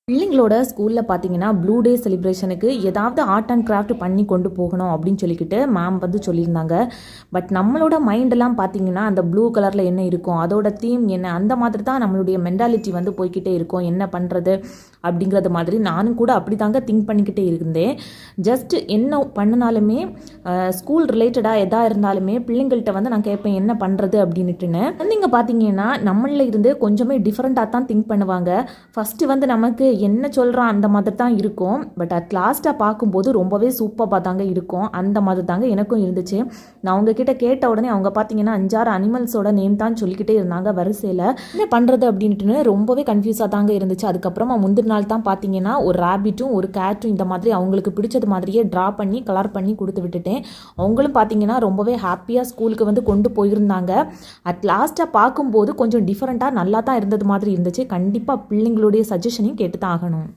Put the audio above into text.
பிள்ளைங்களோட ஸ்கூலில் பார்த்தீங்கன்னா ப்ளூ டே செலிப்ரேஷனுக்கு ஏதாவது ஆர்ட் அண்ட் கிராஃப்ட் பண்ணி கொண்டு போகணும் அப்படின்னு சொல்லிக்கிட்டு மேம் வந்து சொல்லியிருந்தாங்க. பட் நம்மளோட மைண்டெல்லாம் பார்த்தீங்கன்னா அந்த ப்ளூ கலரில் என்ன இருக்கும், அதோட தீம் என்ன, அந்த மாதிரி தான் நம்மளுடைய மென்டாலிட்டி வந்து போய்கிட்டே இருக்கும். என்ன பண்ணுறது அப்படிங்கிறது மாதிரி நானும் கூட அப்படி தாங்க திங்க் பண்ணிக்கிட்டே இருந்தேன். ஜஸ்ட் என்ன பண்ணினாலுமே ஸ்கூல் ரிலேட்டடாக எதாக இருந்தாலுமே பிள்ளைங்கள்ட்ட வந்து நான் கேட்பேன் என்ன பண்ணுறது அப்படின்ட்டுன்னு. நீங்கள் பார்த்தீங்கன்னா நம்மளில் இருந்து கொஞ்சமே டிஃப்ரெண்ட்டாக தான் திங்க் பண்ணுவாங்க. ஃபஸ்ட்டு வந்து நமக்கு என்ன சொல்கிறான் அந்த மாதிரி தான் இருக்கும். பட் அட் லாஸ்ட்டாக பார்க்கும்போது ரொம்பவே சூப்பராக தாங்க இருக்கும். அந்த மாதிரி தாங்க எனக்கும் இருந்துச்சு. நான் அவங்கக்கிட்ட கேட்ட உடனே அவங்க பார்த்தீங்கன்னா 5-6 அனிமல்ஸோட நேம் தான் சொல்லிக்கிட்டே இருந்தாங்க வரிசையில். என்ன பண்ணுறது அப்படின்ட்டுன்னு ரொம்பவே கன்ஃபியூஸாக தாங்க இருந்துச்சு. அதுக்கப்புறமா முந்தின நாள் தான் பார்த்தீங்கன்னா ஒரு ரேபிட்டும் ஒரு கேட்டும் இந்த மாதிரி அவங்களுக்கு பிடிச்சது மாதிரியே ட்ரா பண்ணி கலர் பண்ணி கொடுத்து விட்டுட்டேன். அவங்களும் பார்த்தீங்கன்னா ரொம்பவே ஹாப்பியாக ஸ்கூலுக்கு வந்து கொண்டு போயிருந்தாங்க. அட் லாஸ்ட்டாக பார்க்கும்போது கொஞ்சம் டிஃப்ரெண்ட்டாக நல்லா தான் இருந்தது மாதிரி இருந்துச்சு. கண்டிப்பாக பிள்ளைங்களுடைய சஜஷனையும் கேட்டு தான் ஆகணும்.